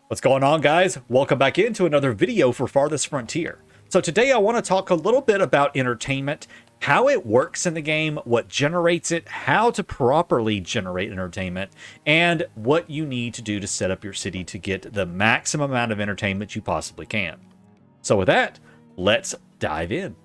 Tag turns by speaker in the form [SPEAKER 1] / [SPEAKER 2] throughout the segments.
[SPEAKER 1] What's going on, guys? Welcome back into another video for Farthest Frontier. So today I want to talk a little bit about entertainment, how it works in the game, what generates it, how to properly generate entertainment, and what you need to do to set up your city to get the maximum amount of entertainment you possibly can. So with that, let's dive in.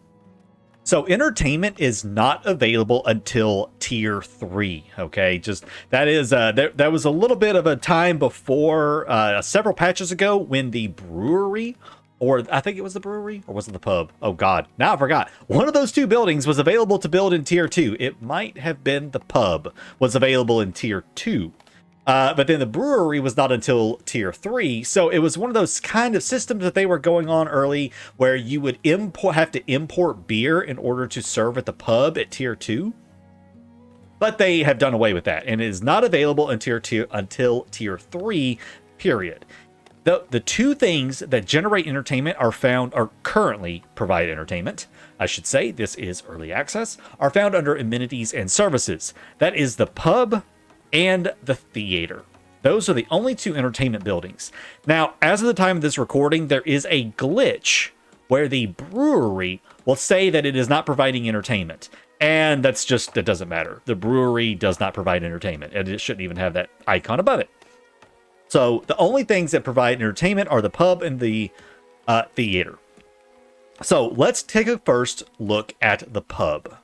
[SPEAKER 1] So entertainment is not available until tier 3. Okay, just that is that was a little bit of a time before several patches ago when the brewery, or I think it was the brewery, or was it the pub? Oh god, now I forgot. One of those two buildings was available to build in tier 2. It might have been the pub was available in tier 2. But then the brewery was not until tier 3, so it was one of those kind of systems that they were going on early where you would have to import beer in order to serve at the pub at tier 2. But they have done away with that, and it is not available in tier 2 until tier 3, period. The two things that generate entertainment are currently provide entertainment, I should say, this is early access, are found under amenities and services. That is the pub and the theater. Those are the only two entertainment buildings. Now, as of the time of this recording, there is a glitch where the brewery will say that it is not providing entertainment. And that doesn't matter. The brewery does not provide entertainment, and it shouldn't even have that icon above it. So the only things that provide entertainment are the pub and the theater. So let's take a first look at the pub.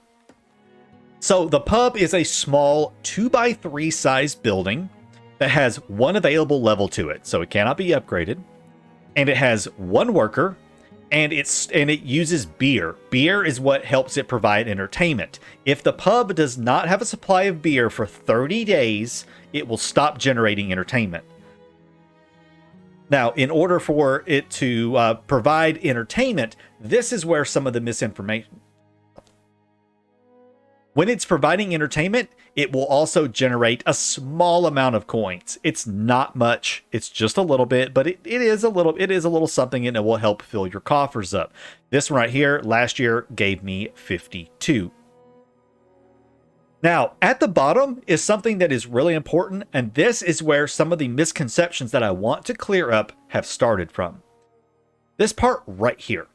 [SPEAKER 1] So the pub is a small 2x3 size building that has one available level to it, so it cannot be upgraded, and it has one worker, and it uses beer. Beer is what helps it provide entertainment. If the pub does not have a supply of beer for 30 days, it will stop generating entertainment. Now, in order for it to provide entertainment, this is where some of the misinformation. When it's providing entertainment, it will also generate a small amount of coins. It's not much, it's just a little bit, but it is a little something, and it will help fill your coffers up. This one right here, last year, gave me 52. Now, at the bottom is something that is really important, and this is where some of the misconceptions that I want to clear up have started from. This part right here.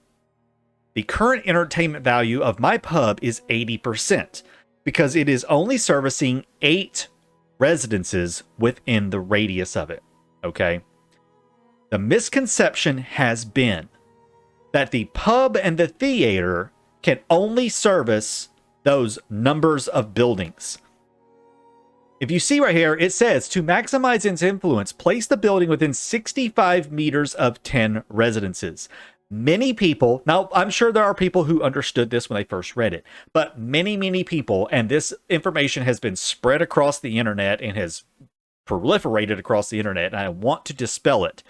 [SPEAKER 1] The current entertainment value of my pub is 80% because it is only servicing 8 residences within the radius of it. Okay. The misconception has been that the pub and the theater can only service those numbers of buildings. If you see right here, it says to maximize its influence, place the building within 65 meters of 10 residences. Many people, now I'm sure there are people who understood this when they first read it, but many people, and this information has been spread across the internet and has proliferated across the internet, and I want to dispel it.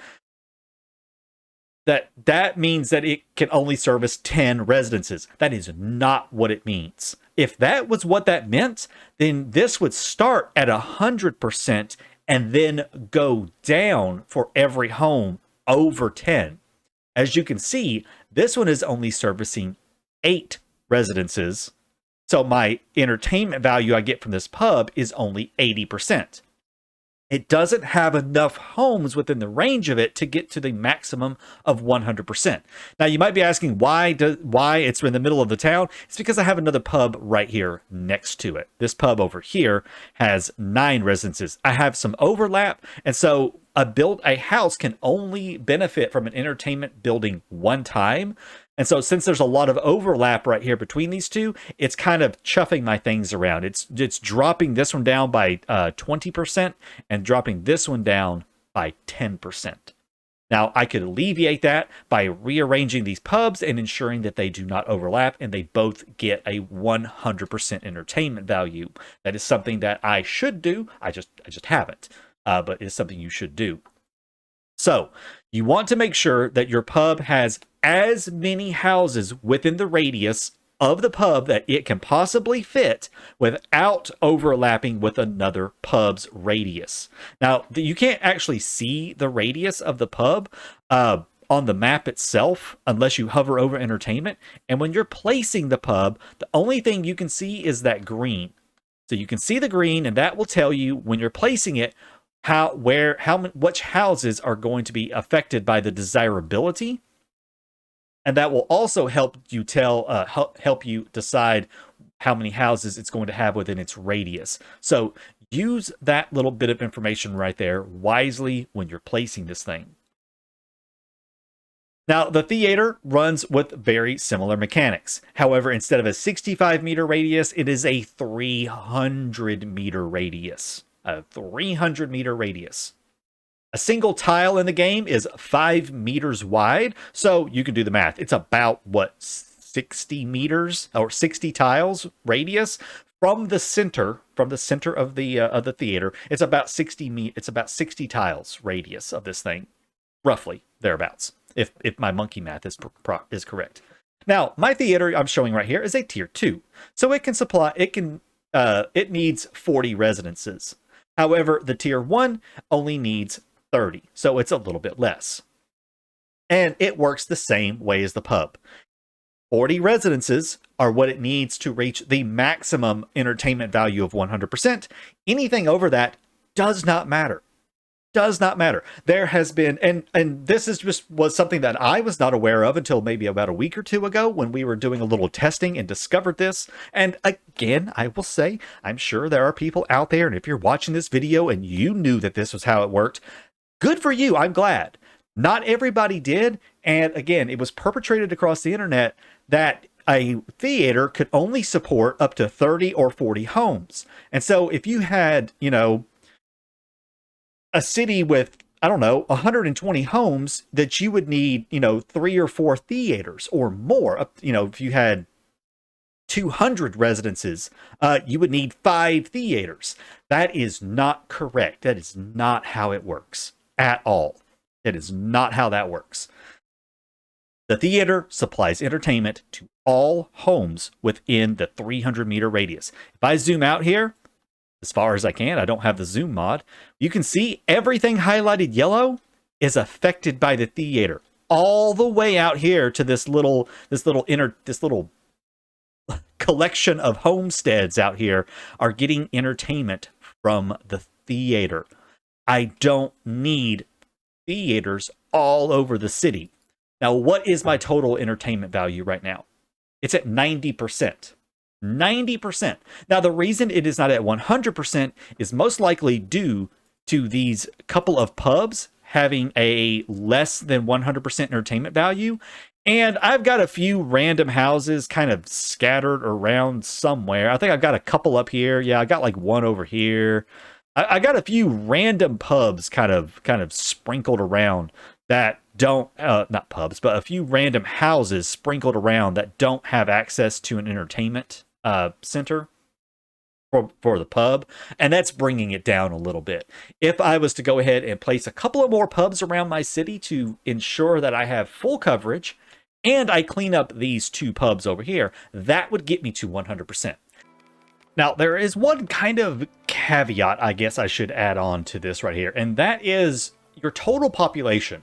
[SPEAKER 1] That means that it can only service 10 residences. That is not what it means. If that was what that meant, then this would start at 100% and then go down for every home over 10. As you can see, this one is only servicing 8 residences. So my entertainment value I get from this pub is only 80%. It doesn't have enough homes within the range of it to get to the maximum of 100%. Now, you might be asking why it's in the middle of the town. It's because I have another pub right here next to it. This pub over here has 9 residences. I have some overlap, and so a house can only benefit from an entertainment building one time. And so since there's a lot of overlap right here between these two, it's kind of chuffing my things around. It's dropping this one down by 20% and dropping this one down by 10%. Now, I could alleviate that by rearranging these pubs and ensuring that they do not overlap and they both get a 100% entertainment value. That is something that I should do. I just haven't, but it's something you should do. So you want to make sure that your pub has as many houses within the radius of the pub that it can possibly fit without overlapping with another pub's radius. Now, you can't actually see the radius of the pub on the map itself unless you hover over entertainment. And when you're placing the pub, the only thing you can see is that green. So you can see the green, and that will tell you when you're placing it which houses are going to be affected by the desirability, and that will also help you help you decide how many houses it's going to have within its radius. So use that little bit of information right there wisely when you're placing this thing. Now, the theater runs with very similar mechanics. However, instead of a 65-meter radius, it is a 300-meter radius. A 300-meter radius. A single tile in the game is 5 meters wide, so you can do the math. It's about, what, 60 meters or 60 tiles radius from the center of the theater. It's about 60 tiles radius of this thing, roughly thereabouts, if my monkey math is correct. Now, my theater I'm showing right here is a tier 2, so it needs 40 residences. However, the tier 1 only needs 30, so it's a little bit less. And it works the same way as the pub. 40 residences are what it needs to reach the maximum entertainment value of 100%. Anything over that does not matter. Does not matter. There has been, and this was something that I was not aware of until maybe about a week or two ago when we were doing a little testing and discovered this. And again, I will say, I'm sure there are people out there, and if you're watching this video and you knew that this was how it worked, good for you. I'm glad. Not everybody did. And again, it was perpetrated across the internet that a theater could only support up to 30 or 40 homes. And so if you had, a city with, I don't know, 120 homes, that you would need, 3 or 4 theaters or more. If you had 200 residences, you would need 5 theaters. That is not correct. That is not how it works at all. That is not how that works. The theater supplies entertainment to all homes within the 300-meter radius. If I zoom out here, as far as I can, I don't have the zoom mod, you can see everything highlighted yellow is affected by the theater. All the way out here to this little collection of homesteads out here are getting entertainment from the theater. I don't need theaters all over the city. Now, what is my total entertainment value right now? It's at 90%. 90%. Now, the reason it is not at 100% is most likely due to these couple of pubs having a less than 100% entertainment value. And I've got a few random houses kind of scattered around somewhere. I think I've got a couple up here. Yeah, I got like one over here. I got a few random pubs kind of sprinkled around that don't, not pubs, but a few random houses sprinkled around that don't have access to an entertainment center for the pub, and that's bringing it down a little bit. If I was to go ahead and place a couple of more pubs around my city to ensure that I have full coverage, and I clean up these 2 pubs over here, that would get me to 100%. Now, there is one kind of caveat I guess I should add on to this right here, and that is your total population.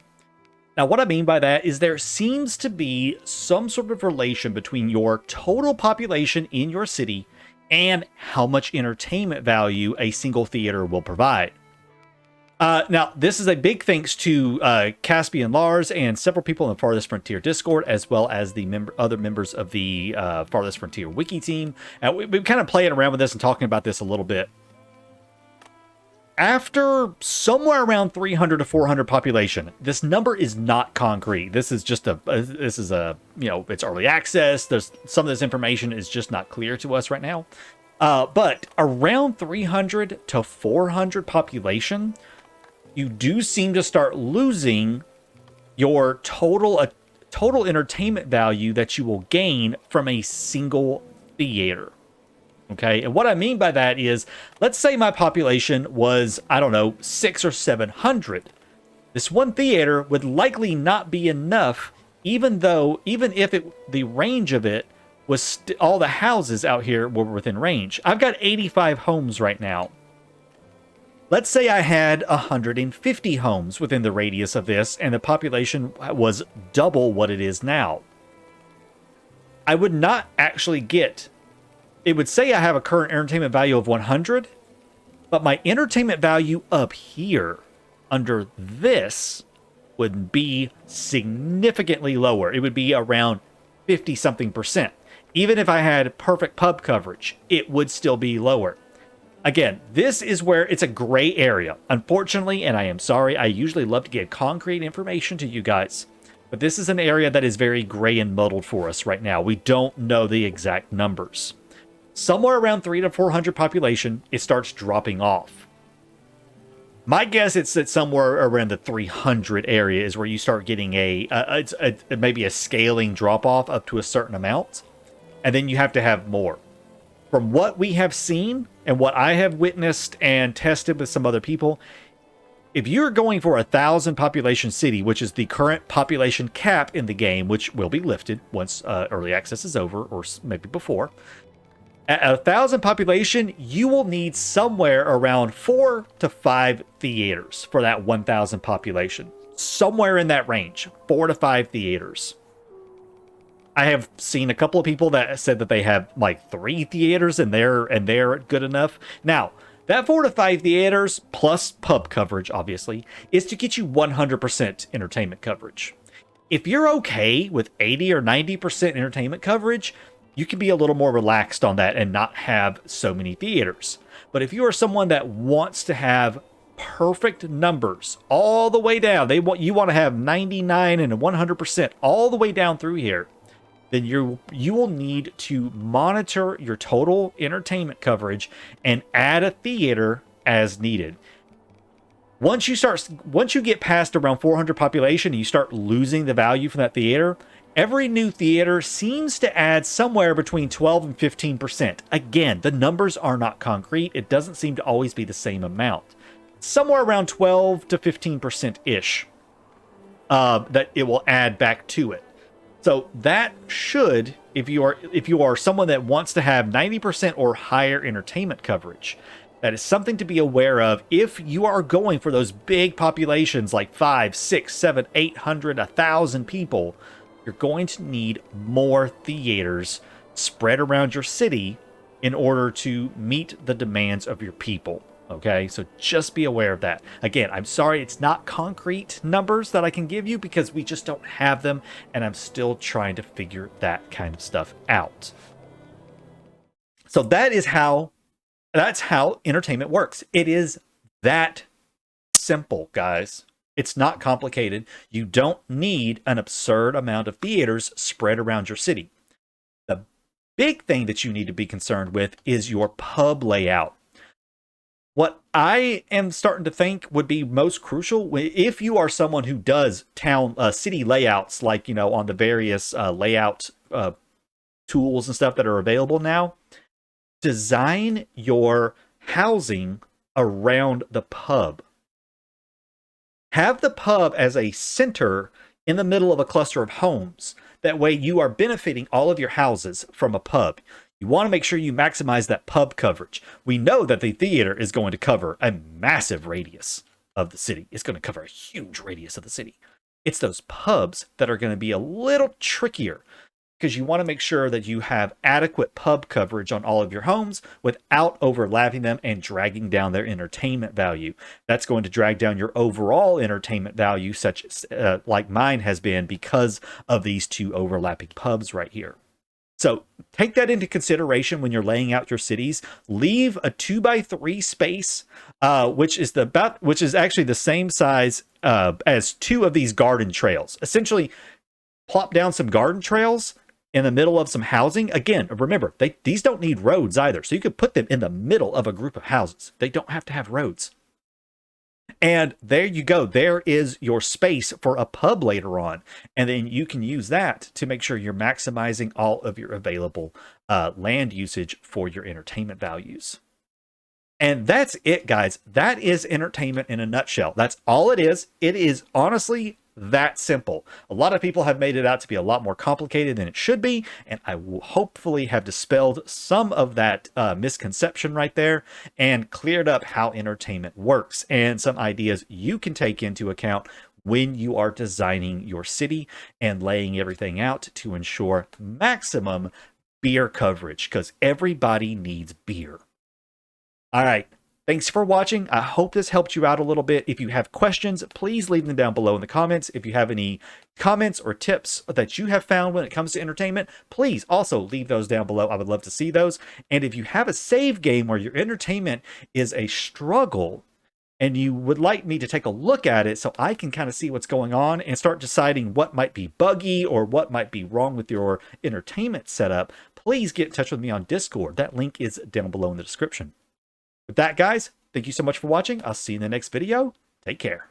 [SPEAKER 1] Now, what I mean by that is there seems to be some sort of relation between your total population in your city and how much entertainment value a single theater will provide. Now, this is a big thanks to Caspian Lars and several people in the Farthest Frontier Discord, as well as the other members of the Farthest Frontier Wiki team. We've been kind of playing around with this and talking about this a little bit. After somewhere around 300 to 400 population, this number is not concrete. This is just it's early access. There's some of this information is just not clear to us right now. But around 300 to 400 population, you do seem to start losing your total entertainment value that you will gain from a single theater. Okay, and what I mean by that is, let's say my population was, I don't know, 600 or 700. This one theater would likely not be enough, even if the range of it was all the houses out here were within range. I've got 85 homes right now. Let's say I had 150 homes within the radius of this, and the population was double what it is now. I would not actually get... It would say I have a current entertainment value of 100, But my entertainment value up here under this would be significantly lower. It would be around 50 something percent. Even if I had perfect pub coverage, it would still be lower. Again, this is where it's a gray area. Unfortunately, and I am sorry, I usually love to give concrete information to you guys, but this is an area that is very gray and muddled for us right now. We don't know the exact numbers. Somewhere around 300 to 400 population, it starts dropping off. My guess it's that somewhere around the 300 area is where you start getting maybe a scaling drop off up to a certain amount, and then you have to have more. From what we have seen and what I have witnessed and tested with some other people, if you're going for 1,000 population city, which is the current population cap in the game, which will be lifted once early access is over, or maybe before, at 1,000 population, you will need somewhere around 4 to 5 theaters for that 1,000 population. Somewhere in that range, 4 to 5 theaters. I have seen a couple of people that said that they have like 3 theaters and they're good enough. Now, that 4 to 5 theaters plus pub coverage, obviously, is to get you 100% entertainment coverage. If you're okay with 80 or 90% entertainment coverage, you can be a little more relaxed on that and not have so many theaters. But if you are someone that wants to have perfect numbers all the way down, you want to have 99 and 100% all the way down through here, then you will need to monitor your total entertainment coverage and add a theater as needed. Once you get past around 400 population and you start losing the value from that theater, every new theater seems to add somewhere between 12 and 15%. Again, the numbers are not concrete. It doesn't seem to always be the same amount. Somewhere around 12 to 15%-ish that it will add back to it. So that should, if you are someone that wants to have 90% or higher entertainment coverage, that is something to be aware of if you are going for those big populations like 5, 6, 7, 800, 1,000 people. You're going to need more theaters spread around your city in order to meet the demands of your people. Okay, so just be aware of that. Again, I'm sorry it's not concrete numbers that I can give you because we just don't have them, and I'm still trying to figure that kind of stuff out. So that's how entertainment works. It is that simple, guys. It's not complicated. You don't need an absurd amount of theaters spread around your city. The big thing that you need to be concerned with is your pub layout. What I am starting to think would be most crucial, if you are someone who does city layouts, like, on the various layout tools and stuff that are available now, design your housing around the pub. Have the pub as a center in the middle of a cluster of homes. That way you are benefiting all of your houses from a pub. You want to make sure you maximize that pub coverage. We know that the theater is going to cover a massive radius of the city. It's going to cover a huge radius of the city. It's those pubs that are going to be a little trickier because you want to make sure that you have adequate pub coverage on all of your homes without overlapping them and dragging down their entertainment value. That's going to drag down your overall entertainment value, such as like mine has been because of these 2 overlapping pubs right here. So take that into consideration when you're laying out your cities. Leave a 2x3 space, which is actually the same size as 2 of these garden trails. Essentially, plop down some garden trails in the middle of some housing. Again, remember, these don't need roads either, so you could put them in the middle of a group of houses. They don't have to have roads. And there you go. There is your space for a pub later on. And then you can use that to make sure you're maximizing all of your available land usage for your entertainment values. And that's it, guys. That is entertainment in a nutshell. That's all it is. It is honestly that simple. A lot of people have made it out to be a lot more complicated than it should be, and I will hopefully have dispelled some of that misconception right there and cleared up how entertainment works and some ideas you can take into account when you are designing your city and laying everything out to ensure maximum beer coverage, because everybody needs beer. All right. Thanks for watching. I hope this helped you out a little bit. If you have questions, please leave them down below in the comments. If you have any comments or tips that you have found when it comes to entertainment, please also leave those down below. I would love to see those. And if you have a save game where your entertainment is a struggle and you would like me to take a look at it so I can kind of see what's going on and start deciding what might be buggy or what might be wrong with your entertainment setup, please get in touch with me on Discord. That link is down below in the description. With that, guys, thank you so much for watching. I'll see you in the next video. Take care.